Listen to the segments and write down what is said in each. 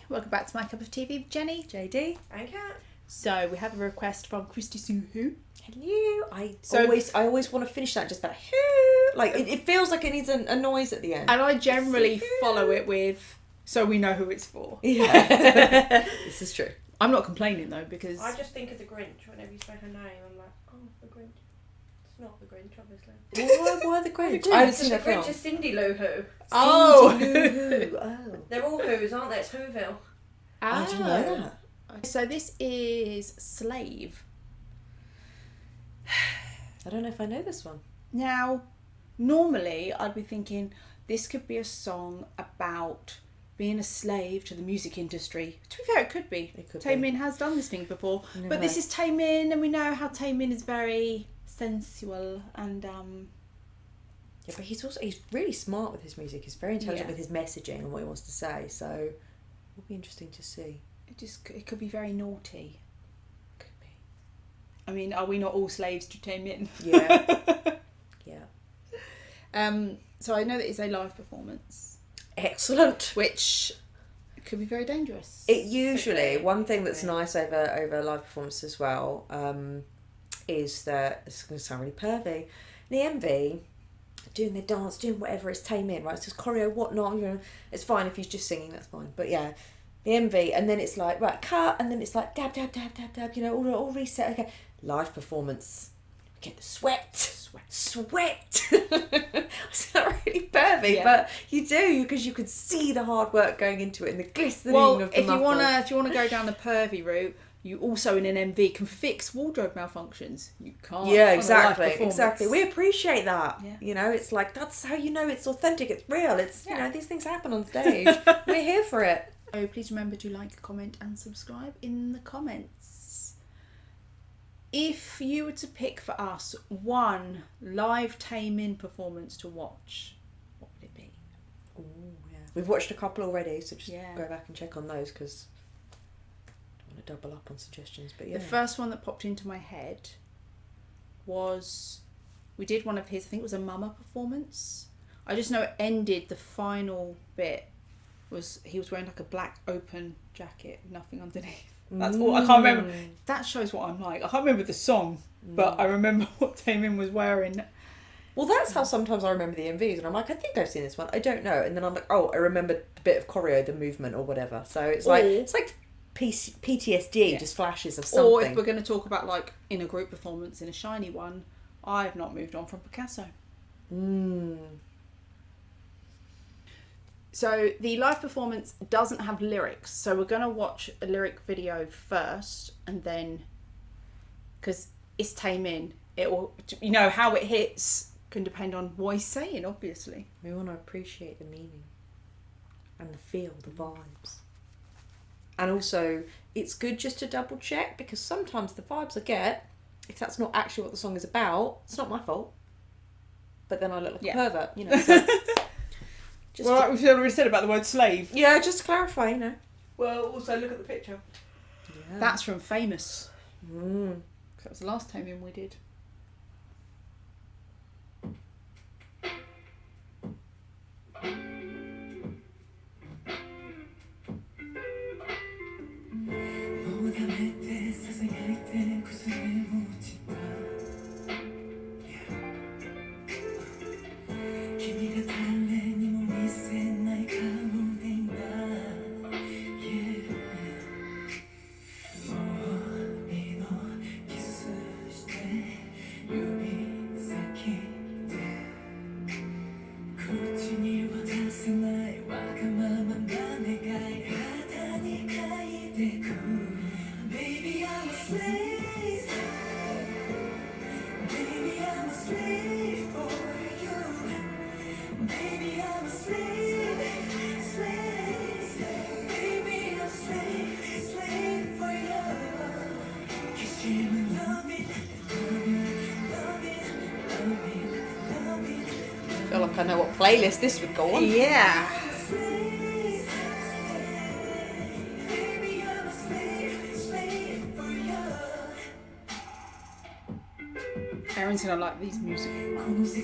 welcome back to My Cup of Tea with Jenny, JD and Kat. So we have a request from Christy Suhu. Hello. I always want to finish that just about who. Like it feels like it needs a noise at the end. And I generally follow it with, so we know who it's for. Yeah. This is true. I'm not complaining though, because I just think of the Grinch whenever you say her name. I'm like, oh, the Grinch. It's not the Grinch, obviously. Why the Grinch? I haven't seen the Grinch is Cindy Lou Who. Oh. Cindy Lou Who. Oh. They're all Who's, aren't they? It's Whoville. I didn't know that. So this is Slave. I don't know if I know this one. Now, normally I'd be thinking this could be a song about being a slave to the music industry. To be fair, it could be. Taemin has done this thing before. But this is Taemin, and we know how Taemin is very sensual and yeah, but he's really smart with his music. He's very intelligent with his messaging and what he wants to say. So it'll be interesting to see. It could be very naughty. Could be. I mean, are we not all slaves to Taemin? Yeah. Yeah. So I know that it's a live performance. Excellent. Which could be very dangerous. It usually, one thing that's nice over live performance as well, is that, it's going to sound really pervy, the MV, doing their dance, doing whatever, it's Taemin, right? It's just choreo, whatnot, you know, it's fine if he's just singing, that's fine. But yeah, the MV, and then it's like, right, cut, and then it's like, dab, dab, dab, dab, dab, you know, all reset, okay. Live performance, get the sweat. It's not really pervy, but you do, because you could see the hard work going into it and the glistening of the muscles. If you wanna go down the pervy route, you also in an MV can fix wardrobe malfunctions. You can't. Yeah, exactly. We appreciate that. Yeah. You know, it's like, that's how you know it's authentic, it's real. It's you know, these things happen on stage. We're here for it. So please remember to like, comment and subscribe in the comments. If you were to pick for us one live Taemin performance to watch, what would it be? Oh yeah. We've watched a couple already, so just Yeah. go back and check on those, because I don't want to double up on suggestions. But yeah. The first one that popped into my head was, we did one of his, I think it was a Mama performance. I just know it ended, the final bit was he was wearing like a black open jacket, nothing underneath. That's all. I can't remember. That shows what I'm like. I can't remember the song, but I remember what Taemin was wearing. Well, that's how sometimes I remember the MVs, and I'm like, I think I've seen this one. I don't know, and then I'm like, oh, I remember the bit of choreo, the movement, or whatever. So it's like PTSD, just flashes of something. Or if we're going to talk about like in a group performance in a shiny one, I've not moved on from Picasso. So the live performance doesn't have lyrics, so we're going to watch a lyric video first, and then, because it's Taemin, it will, you know, how it hits can depend on what he's saying, obviously. We want to appreciate the meaning and the feel, the vibes. And also, it's good just to double check, because sometimes the vibes I get, if that's not actually what the song is about, it's not my fault. But then I look like a pervert, you know. So Like we've already said about the word slave. Yeah, just to clarify, you know. Well, also look at the picture. Yeah. That's from Famous. That was the last Taemin we did. I feel like I know what playlist this would go on. Yeah. Aaron's gonna like these music ones.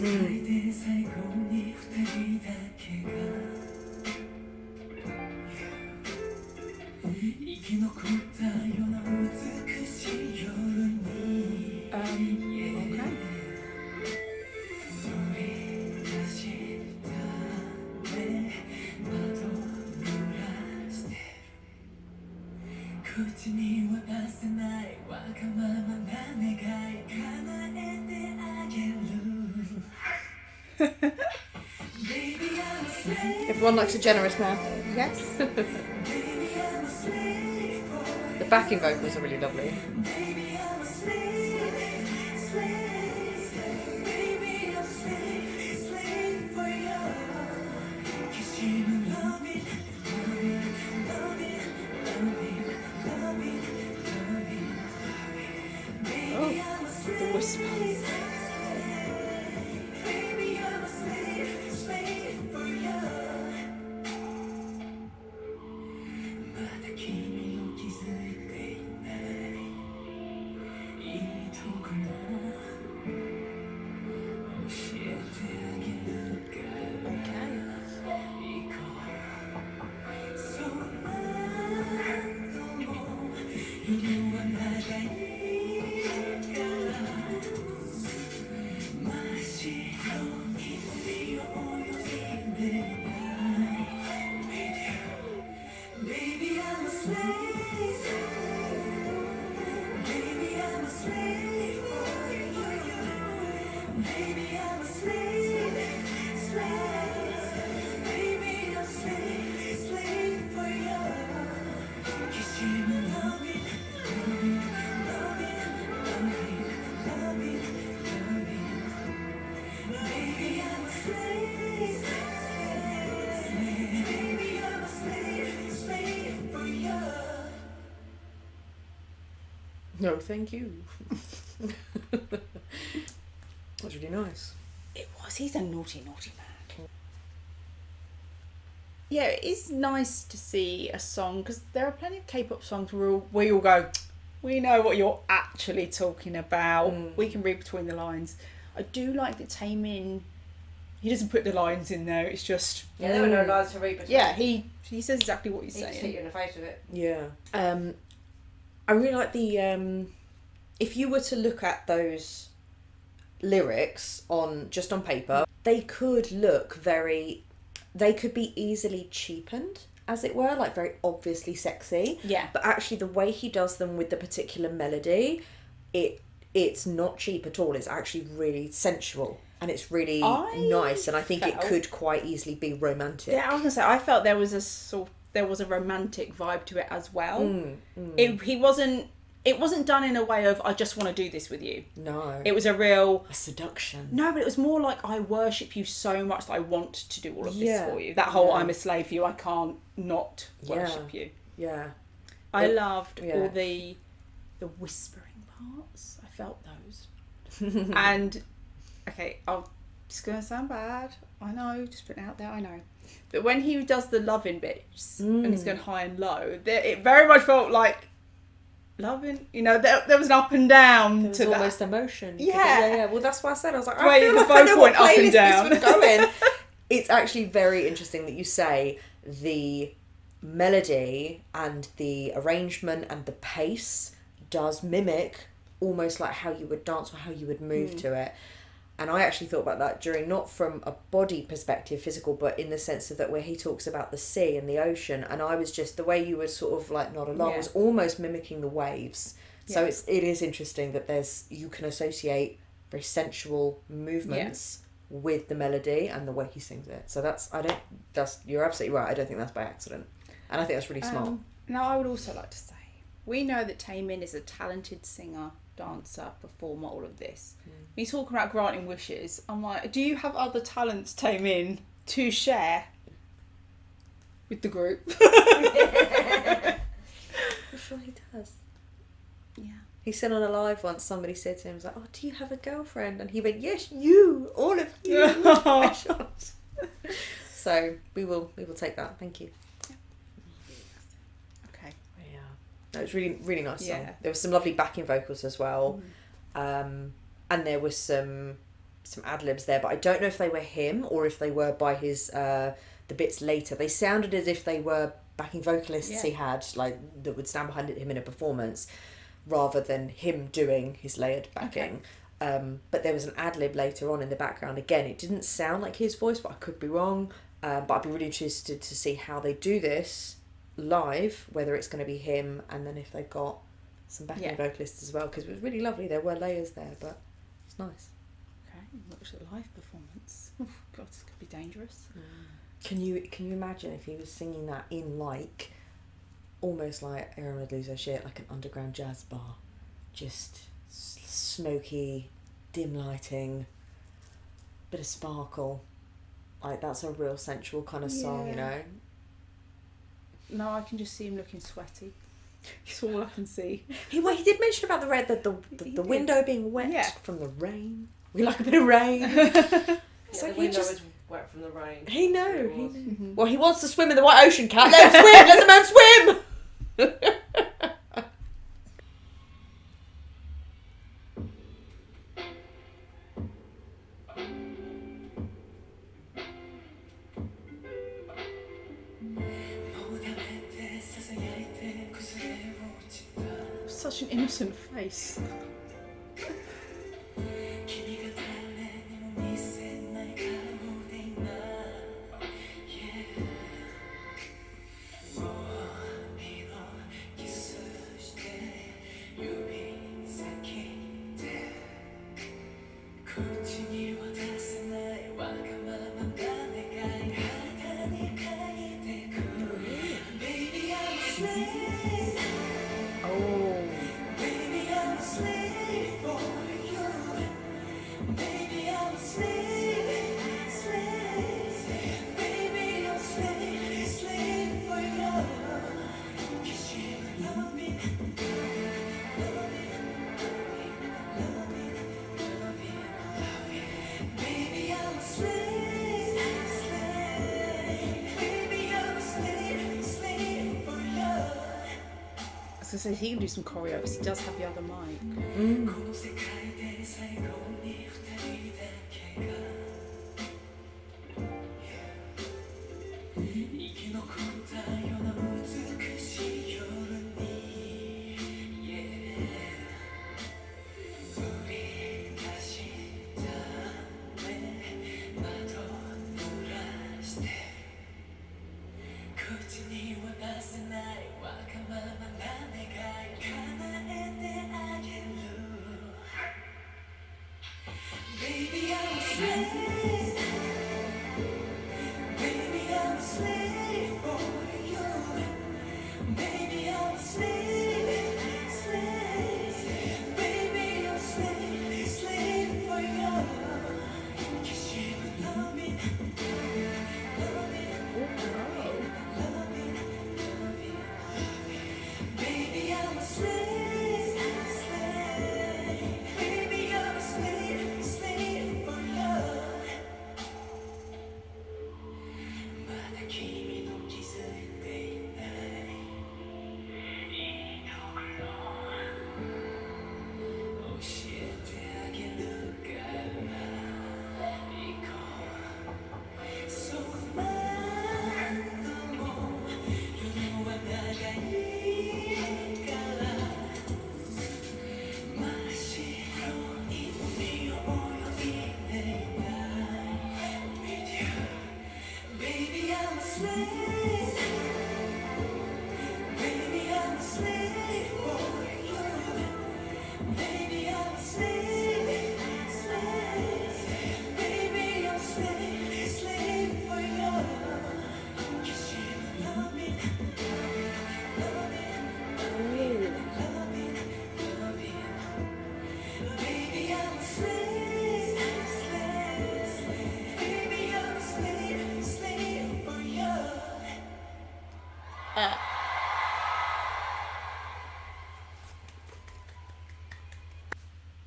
Everyone likes a generous man. Yes. The backing vocals are really lovely. The whisper. No, thank you. That's really nice. It was. He's a naughty, naughty man. Yeah, it is nice to see a song, because there are plenty of K-pop songs where we all go, we know what you're actually talking about. We can read between the lines. I do like that Taemin, he doesn't put the lines in there. It's just there were no lines to read between. yeah. He says exactly what he's He just hit saying. you in the face with it. Yeah. I really like the if you were to look at those lyrics on paper, they could be easily cheapened, as it were, like very obviously sexy. Yeah. But actually the way he does them with the particular melody, it's not cheap at all. It's actually really sensual. And it's really nice, and I think it could quite easily be romantic. Yeah, I was gonna say, I felt there was a romantic vibe to it as well. It wasn't done in a way of I just want to do this with you. No. It was a seduction. No, but it was more like I worship you so much that I want to do all of this for you. That whole I'm a slave for you, I can't not worship you. Yeah. I loved all the whispering parts. I felt those. And okay, it's gonna sound bad. I know, just putting it out there, I know. But when he does the loving bits and he's going high and low, it very much felt like loving. You know, there was an up and down there was to almost that. emotion. Yeah. Well, that's why I said, I was like, I feel like I know what up and playlist down. this would go in. It's actually very interesting that you say the melody and the arrangement and the pace does mimic almost like how you would dance or how you would move to it. And I actually thought about that during, not from a body perspective, physical, but in the sense of that where he talks about the sea and the ocean. And I was just, the way you would sort of like nod along was almost mimicking the waves. So it is interesting that you can associate very sensual movements with the melody and the way he sings it. So you're absolutely right. I don't think that's by accident. And I think that's really smart. Now, I would also like to say, we know that Taemin is a talented singer, dancer, performer, all of this. He's talking about granting wishes. I'm like, do you have other talents, Taemin, to share with the group? I'm sure he does. Yeah. He said on a live once, somebody said to him, like, oh, do you have a girlfriend? And he went, yes, you, all of you. So we will take that. Thank you. Okay. Yeah. No, it was really, really nice song. Yeah. There was some lovely backing vocals as well. And there was some ad-libs there, but I don't know if they were him or if they were by his the bits later. They sounded as if they were backing vocalists he had, like, that would stand behind him in a performance, rather than him doing his layered backing. Okay. But there was an ad-lib later on in the background. Again, it didn't sound like his voice, but I could be wrong. But I'd be really interested to see how they do this live, whether it's going to be him, and then if they've got some backing Yeah. vocalists as well, because it was really lovely. There were layers there, but it's nice. Okay, watch the live performance. Oof, God, this could be dangerous. Can you imagine if he was singing that in like almost like Erin would lose her shit, like an underground jazz bar, just smoky, dim lighting, bit of sparkle, like that's a real sensual kind of song, you know. No, I can just see him looking sweaty. That's all I can see. He did mention about the window being wet from the rain. We like a bit of rain. It's like the window is wet from the rain. He knew. Mm-hmm. Well, he wants to swim in the White Ocean, Cat. Let him swim. Let the man swim. Such an innocent face. So he can do some choreo because he does have the other mic.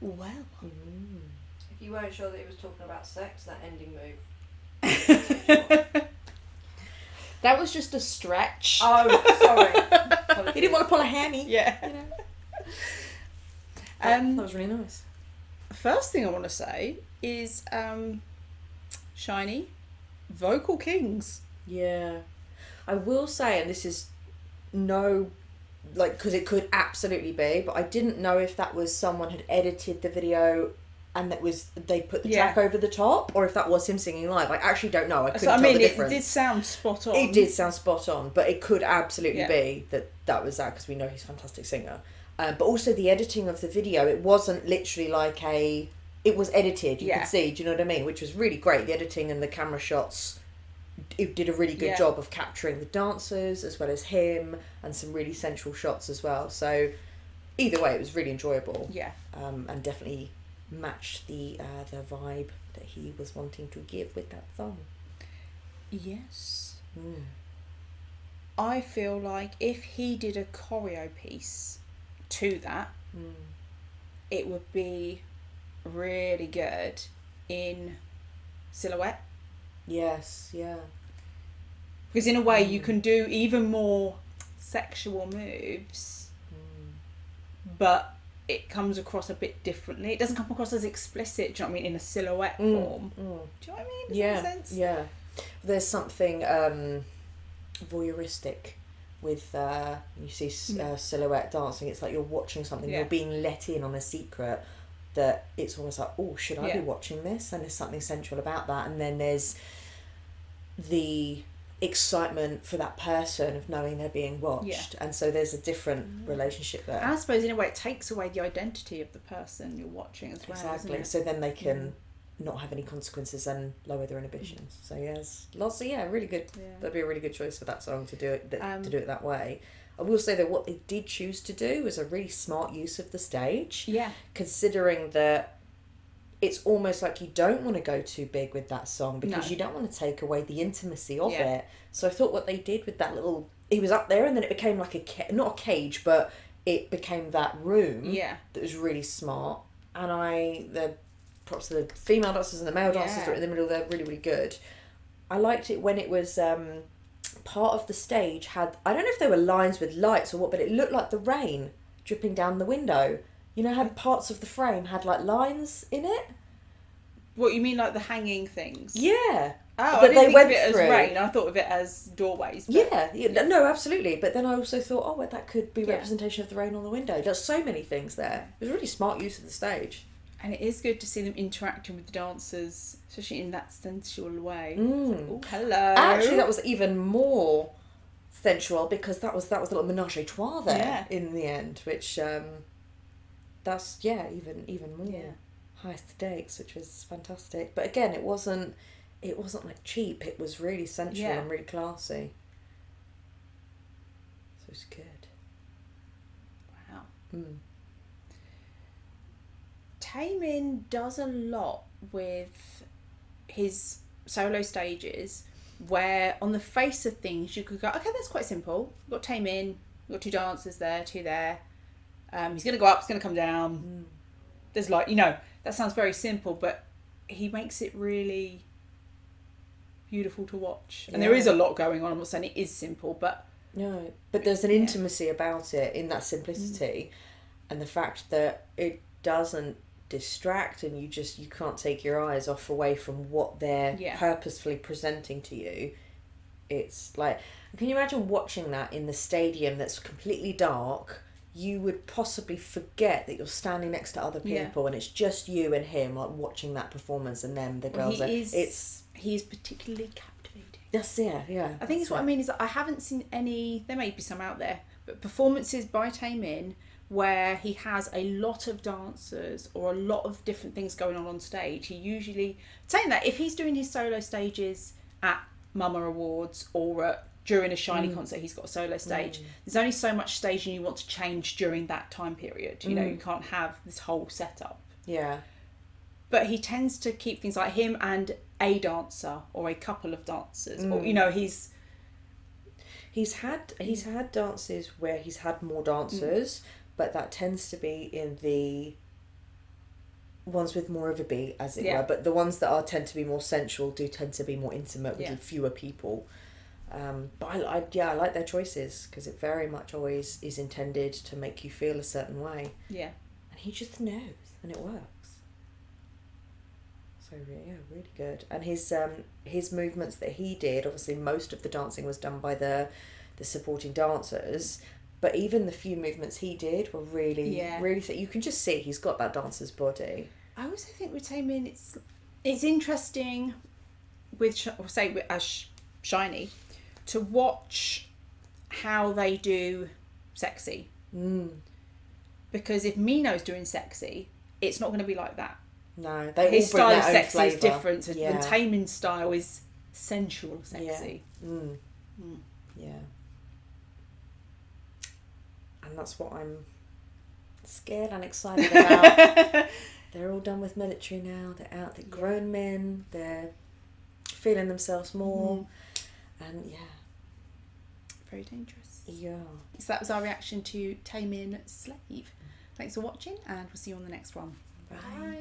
Well. If you weren't sure that he was talking about sex, that ending move. That was just a stretch. Oh, sorry. He didn't want to pull a hammy. Yeah. You know. That was really nice. First thing I want to say is Shiny, vocal kings. Yeah. I will say, and this is because it could absolutely be, but I didn't know if that was someone had edited the video and they put the track over the top, or if that was him singing live. I actually don't know. I couldn't tell the difference. It did sound spot on. It did sound spot on, but it could absolutely be that was that, because we know he's a fantastic singer. But also the editing of the video, it wasn't literally like it was edited, you could see, do you know what I mean? Which was really great. The editing and the camera shots, it did a really good job of capturing the dancers as well as him, and some really sensual shots as well. So either way, it was really enjoyable. Yeah. And definitely matched the vibe that he was wanting to give with that song. Yes. I feel like if he did a choreo piece to that, it would be really good in silhouette. Yes, yeah. Because in a way you can do even more sexual moves, but it comes across a bit differently. It doesn't come across as explicit, do you know what I mean, in a silhouette form. Do you know what I mean? Does that make sense? Yeah. There's something voyeuristic with you see silhouette dancing. It's like you're watching something, you're being let in on a secret, that it's almost like, oh, should I be watching this? And there's something sensual about that. And then there's the excitement for that person of knowing they're being watched, and so there's a different relationship there. And I suppose in a way it takes away the identity of the person you're watching as well. Exactly. So then they can not have any consequences and lower their inhibitions. So yes, lots of really good. That'd be a really good choice for that song to do it to do it that way. I will say that what they did choose to do was a really smart use of the stage. Yeah. Considering that it's almost like you don't want to go too big with that song, because you don't want to take away the intimacy of it. So I thought what they did with that little... He was up there and then it became like not a cage, but it became that room that was really smart. And the props to the female dancers and the male dancers that were in the middle, they're really, really good. I liked it when it was... part of the stage had... I don't know if they were lines with lights or what, but it looked like the rain dripping down the window. You know, had parts of the frame had like lines in it. What, you mean like the hanging things? Yeah. Oh, I didn't think of it as rain. I thought of it as doorways. But... Yeah, no, absolutely. But then I also thought, oh, well, that could be representation of the rain on the window. There's so many things there. It was a really smart use of the stage. And it is good to see them interacting with the dancers, especially in that sensual way. Like, oh, hello. Actually, that was even more sensual, because that was a little menage a trois there in the end, which... that's even more high stakes, which was fantastic. But again, it wasn't like cheap. It was really sensual and really classy. So it's good. Wow. Taemin does a lot with his solo stages, where on the face of things you could go, okay, that's quite simple. We've got Taemin, we've got two dancers there, two there. He's going to go up, he's going to come down. There's like, that sounds very simple, but he makes it really beautiful to watch. And there is a lot going on. I'm not saying it is simple, but... No, but there's an intimacy about it in that simplicity, and the fact that it doesn't distract, and you can't take your eyes away from what they're purposefully presenting to you. It's like, can you imagine watching that in the stadium that's completely dark? You would possibly forget that you're standing next to other people and it's just you and him, like watching that performance, and then the girls he's particularly captivating. That's I think it's what I mean is that I haven't seen any, there may be some out there, but performances by Taemin where he has a lot of dancers or a lot of different things going on stage. He usually, saying that, if he's doing his solo stages at Mama Awards or during a Shiny concert, he's got a solo stage. There's only so much staging you want to change during that time period. You know, you can't have this whole setup. Yeah. But he tends to keep things like him and a dancer or a couple of dancers. Or, he's had dances where he's had more dancers, but that tends to be in the ones with more of a beat, as it were. But the ones that tend to be more sensual do tend to be more intimate with fewer people. But I like their choices, because it very much always is intended to make you feel a certain way. Yeah. And he just knows, and it works. So really good. And his movements that he did, obviously most of the dancing was done by the supporting dancers, but even the few movements he did were really, really... You can just see he's got that dancer's body. I also think with Taemin, it's interesting with Shiny to watch how they do sexy. Because if Mino's doing sexy, it's not going to be like that. No, they His all bring style of their own sexy is flavour. different. Yeah. And Taemin's style is sensual sexy. Yeah. And that's what I'm scared and excited about. They're all done with military now. They're out. They're grown men. They're feeling themselves more. And very dangerous. Yeah. So that was our reaction to Taemin Slave. Thanks for watching, and we'll see you on the next one. Bye.